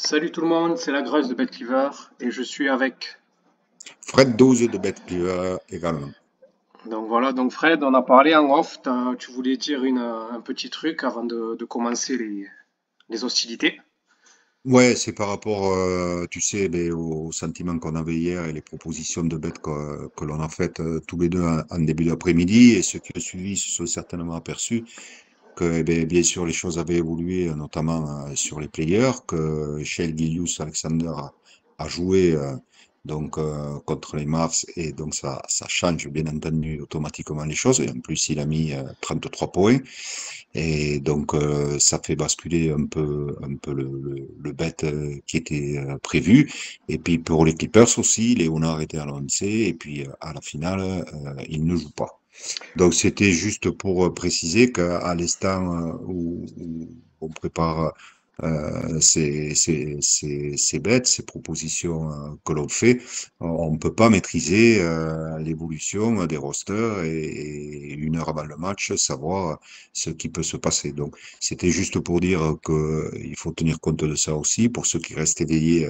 Salut tout le monde, c'est la Grèce de BetCleaver et je suis avec. Fred 12 de BetCleaver également. Donc voilà, donc Fred, on a parlé en off, tu voulais dire un petit truc avant de commencer les hostilités. Ouais, c'est par rapport, tu sais, ben, au sentiment qu'on avait hier et les propositions de bet que l'on a faites tous les deux en début d'après-midi. Et ceux qui ont suivi se sont certainement aperçus que, eh ben, bien sûr, les choses avaient évolué, notamment sur les players, que Shea Gilgeous-Alexander a joué contre les Mavs et donc ça change bien entendu automatiquement les choses. Et en plus, il a mis 33 points. Et donc, ça fait basculer un peu le bet qui était prévu. Et puis pour les Clippers aussi, Léonard était annoncé. Et puis à la finale, il ne joue pas. Donc c'était juste pour préciser qu'à l'instant où on prépare ces bêtes, ces propositions que l'on fait, on ne peut pas maîtriser l'évolution des rosters et une heure avant le match, savoir ce qui peut se passer. Donc c'était juste pour dire que il faut tenir compte de ça aussi pour ceux qui restent éveillés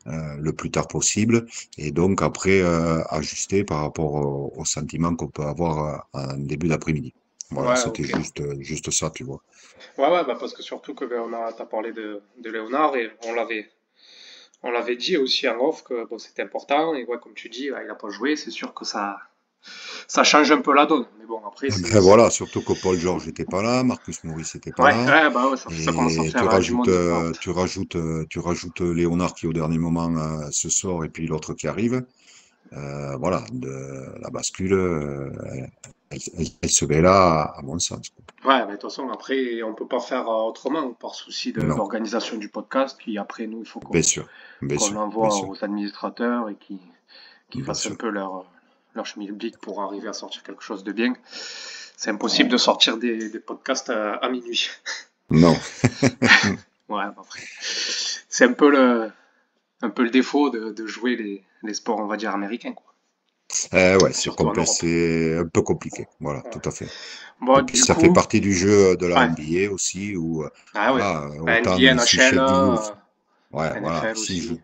le plus tard possible et donc après ajuster par rapport au sentiment qu'on peut avoir en début d'après-midi. Voilà, Ouais, c'était ok. juste ça, tu vois. Ouais, bah parce que surtout que t'as parlé de Léonard et on l'avait dit aussi en off que bon, c'était important et ouais, comme tu dis, ouais, il a pas joué, c'est sûr que ça change un peu la donne. Mais bon, après Et c'est ben voilà, surtout que Paul George n'était pas là, Marcus Morris n'était pas ouais, là, ouais, bah ouais, ça commence à et faire du monde de part. tu rajoutes Léonard qui au dernier moment se sort et puis l'autre qui arrive. Voilà, la bascule, elle se met là, à mon sens, quoi. Ouais, mais de toute façon, après, on peut pas faire autrement par souci Non, d'organisation du podcast. Puis après, nous, il faut bien sûr, bien qu'on sûr, bien l'envoie sûr, aux administrateurs et qu'ils bien fassent un sûr. peu leur schmilblick pour arriver à sortir quelque chose de bien. C'est impossible de sortir des podcasts à minuit. Non. Ouais, après, c'est un peu le défaut de jouer les sports, on va dire, américains, quoi. Ouais, Surtout en Europe. c'est un peu compliqué. Voilà, Ouais. tout à fait. Bon, Et puis du ça fait coup, partie du jeu de la ouais. NBA aussi, où Ah ouais. voilà, Bah, autant NBA, si NHL, Shea Gilgeous, ouais, voilà, NFL aussi.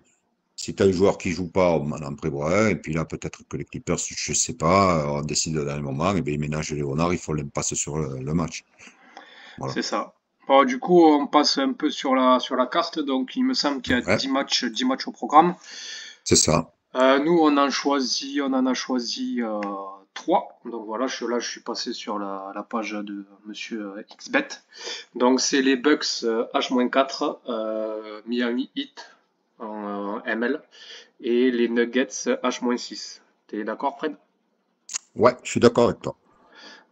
si t'as un joueur qui joue pas, on en prévoit un, et puis là peut-être que les Clippers, je sais pas, on décide au dernier moment, et bien ils ménagent Léonard, il faut l'impasse sur le match. Voilà. C'est ça. Bon, du coup, on passe un peu sur la carte. Donc, il me semble qu'il y a Ouais, 10 matchs au programme. c'est ça. Nous, on en a choisi 3. Donc voilà, je suis passé sur la page de Monsieur XBet. Donc, c'est les Bucks H-4, Miami Heat en ML et les Nuggets H-6. T'es d'accord, Fred? Ouais, je suis d'accord avec toi.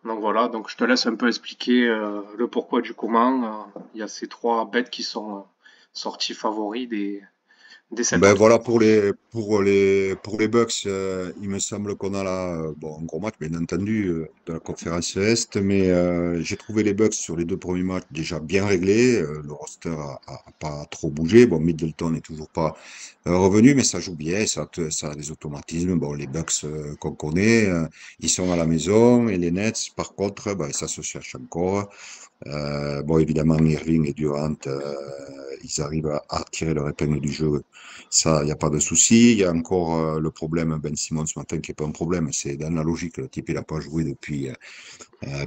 Donc voilà, donc je te laisse un peu expliquer le pourquoi du comment. Il y a ces 3 bêtes qui sont sortis favoris des 7 Ben autres. voilà pour les Bucks, il me semble qu'on a là bon un gros match bien entendu de la conférence Est, mais j'ai trouvé les Bucks sur les deux premiers matchs déjà bien réglés. Le roster a pas trop bougé. Bon, Middleton n'est toujours pas revenu, mais ça joue bien, ça a des automatismes. Bon, les Bucks qu'on connaît, ils sont à la maison et les Nets, par contre, ben, ça se cherche encore. Bon, évidemment, Irving et Durant, ils arrivent à tirer leur épingle du jeu. Ça, il n'y a pas de souci. Il y a encore le problème, Ben Simmons ce matin, qui n'est pas un problème. C'est dans la logique. Le type, il n'a pas joué depuis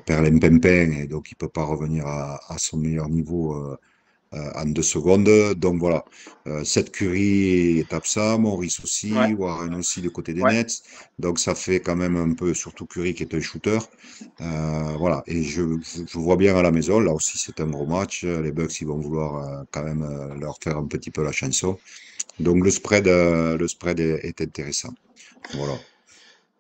Perlimpinpin, et donc il peut pas revenir à son meilleur niveau en 2 secondes. Donc voilà, Seth Curry est absent, Maurice Ouais, aussi, Warren aussi du côté des ouais, Nets. Donc ça fait quand même un peu, surtout Curry qui est un shooter. Voilà, et je vois bien à la maison, là aussi c'est un gros match. Les Bucks, ils vont vouloir quand même leur faire un petit peu la chanson. Donc le spread est intéressant. Voilà.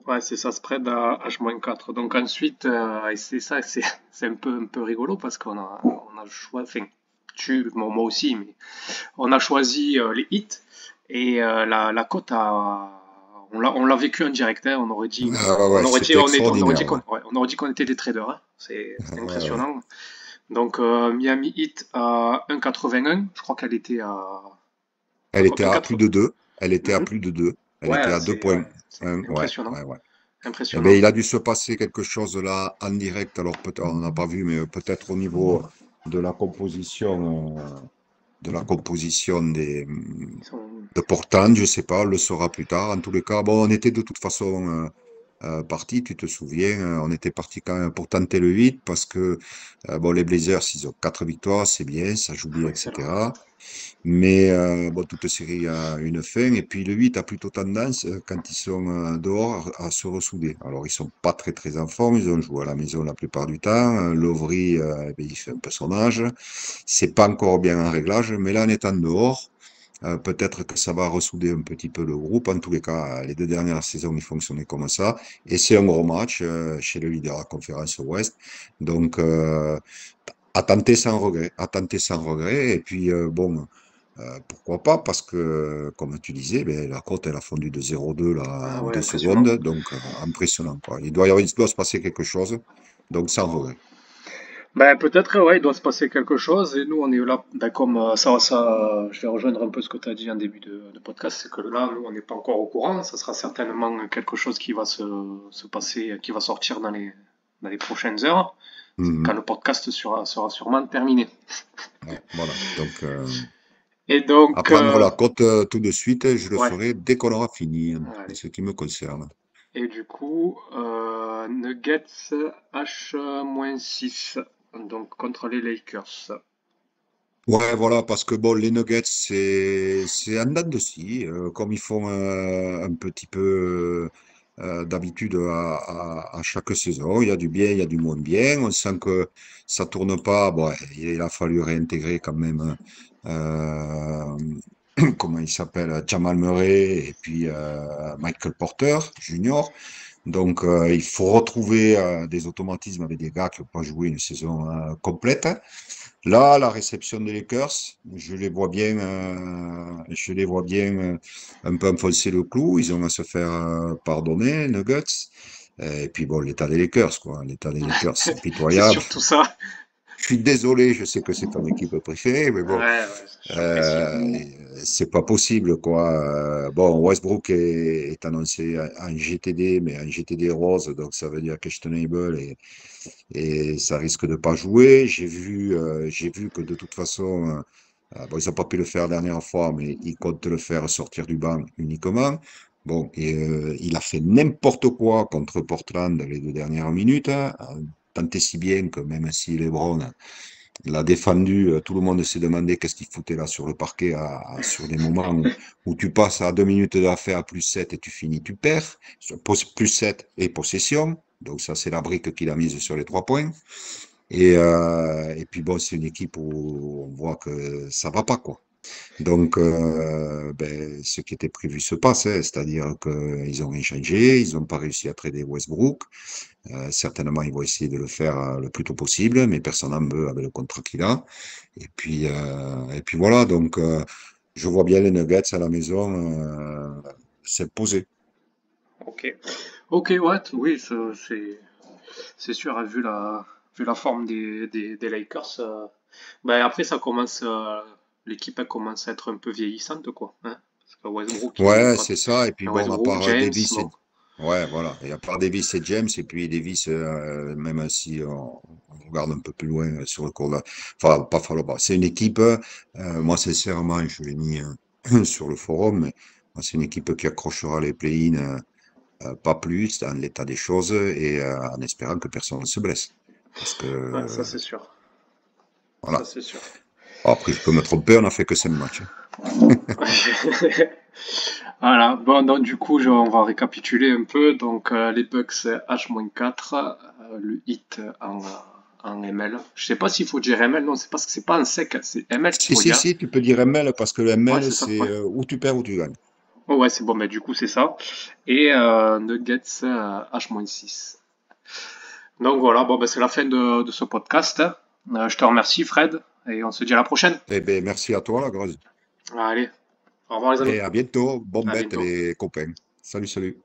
ouais, c'est ça, spread à H-4. Donc ensuite, et c'est ça, c'est un peu rigolo parce qu'on a choisi, enfin, moi aussi, mais on a choisi les hits et la cote on l'a vécu en direct, hein, on aurait dit, Ah on ouais, aurait dit, c'était on aurait dit extraordinaire, ouais. qu'on était des traders, hein. C'était Ouais, ouais. impressionnant. Donc Miami Heat à 1,81, je crois qu'elle était à Elle était à plus 1,80. de 2. Elle était à Mhm. plus de 2. Elle était Ouais, à deux c'est ouais, points. c'est Ouais, impressionnant, ouais, ouais. Eh bien, impressionnant. il a dû se passer quelque chose là en direct. Alors, peut-être, on n'a pas vu, mais peut-être au niveau de la composition. de la composition Ils sont... de Portland, je sais pas, on le saura plus tard. En tous les cas, bon, on était de toute façon parti, tu te souviens, on était parti quand même pour tenter le 8 parce que bon, les Blazers, ils ont 4 victoires, c'est bien, ça joue bien, Excellent. etc. Mais bon, toute série a une fin. Et puis le 8 a plutôt tendance, quand ils sont dehors, à se ressouder. Alors, ils sont pas très très en forme. Ils ont joué à la maison la plupart du temps. Lovry, eh ben, il fait un peu son âge. C'est pas encore bien en réglage. Mais là, en étant dehors, peut-être que ça va ressouder un petit peu le groupe. En tous les cas, les 2 dernières saisons, ils fonctionnaient comme ça. Et c'est un gros match chez le leader de la conférence Ouest. Donc, à tenter sans regret, à tenter sans regret. Et puis, bon, pourquoi pas, parce que, comme tu disais, ben, la cote, elle a fondu de 0,2 là, Ah en ouais, 2 secondes. impressionnant. Donc, impressionnant, quoi. Il doit se passer quelque chose. Donc, sans regret. Ben, peut-être, ouais, il doit se passer quelque chose. Et nous, on est là, ben, comme ça, je vais rejoindre un peu ce que tu as dit en début de podcast, c'est que là, nous, on n'est pas encore au courant. Ça sera certainement quelque chose qui va se passer, qui va sortir dans les prochaines heures, quand Mhm. le podcast sera sûrement terminé. Ouais, voilà. Donc, Et donc, à prendre la cote tout de suite, je le ouais, ferai dès qu'on aura fini, en allez. ce qui me concerne. Et du coup, Nuggets H-6, donc contre les Lakers. Ouais, voilà, parce que bon, les Nuggets, c'est en dents de scie, comme ils font un petit peu d'habitude à chaque saison. Il y a du bien, il y a du moins bien. On sent que ça tourne pas. Bon, il a fallu réintégrer quand même, comment il s'appelle, Jamal Murray et puis Michael Porter Jr. Donc, il faut retrouver des automatismes avec des gars qui n'ont pas joué une saison complète. Là, la réception des Lakers, je les vois bien un peu enfoncer le clou. Ils ont à se faire pardonner, Nuggets. Et puis bon, l'état des Lakers, quoi. L'état des Lakers, c'est C'est pitoyable. surtout ça. Je suis désolé, je sais que c'est ton équipe préférée, mais bon, Ouais, ouais, j'apprécie. euh, c'est pas possible, quoi. Bon, Westbrook est annoncé en GTD, mais en GTD rose, donc ça veut dire questionable et ça risque de pas jouer. J'ai vu que de toute façon, bon, ils n'ont pas pu le faire la dernière fois, mais ils comptent le faire sortir du banc uniquement. Bon, et il a fait n'importe quoi contre Portland les 2 dernières minutes, hein, tant et si bien que même si LeBron l'a défendu, tout le monde s'est demandé qu'est-ce qu'il foutait là sur le parquet sur des moments où tu passes à 2 minutes d'affaire à +7 et tu finis, tu perds. +7 et possession. Donc ça, c'est la brique qu'il a mise sur les 3 points. Et puis bon, c'est une équipe où on voit que ça va pas, quoi. Donc, ben, ce qui était prévu se passe, hein, c'est-à-dire qu'ils ont rien changé, ils n'ont pas réussi à trader Westbrook. Certainement, ils vont essayer de le faire le plus tôt possible, mais personne n'en veut avec le contrat qu'il a. Et puis voilà, donc je vois bien les Nuggets à la maison s'imposer. Ok. Ok, ouais, oui, c'est sûr, hein, vu la forme des Lakers. Ben après, l'équipe elle commence à être un peu vieillissante, quoi. Hein, parce que Westbrook, il est Ouais, pas. c'est ça. Et puis bon, à Westbrook, part James, Davis bon. ouais, voilà. Et à part Davis et James, et puis Davis, même si on regarde un peu plus loin sur le cours là, enfin, pas falloir, bah, c'est une équipe, moi, sincèrement, je l'ai mis sur le forum, mais moi, c'est une équipe qui accrochera les play-in, pas plus dans l'état des choses et en espérant que personne ne se blesse. Parce que, Ouais, ça c'est sûr. Ça voilà. c'est sûr. Après, je peux me tromper, on n'a fait que 5 matchs, hein. Voilà, bon, donc du coup, on va récapituler un peu. Donc, les Bucks H-4, le hit en ML. Je sais pas s'il faut dire ML, non, c'est parce que c'est pas un sec, c'est ML qu'il Si, faut si, dire. si, tu peux dire ML parce que le Ouais, ML, c'est ça, c'est ouais. où tu perds ou tu gagnes. Oh, ouais, c'est bon, mais du coup, c'est ça. Et Nuggets H-6. Donc voilà, bon, ben, c'est la fin de ce podcast. Je te remercie, Fred, et on se dit à la prochaine. Eh bien, merci à toi, la grosse. Allez, au revoir les amis. Et à bientôt. Bonne À bête, bientôt. les copains. Salut, salut.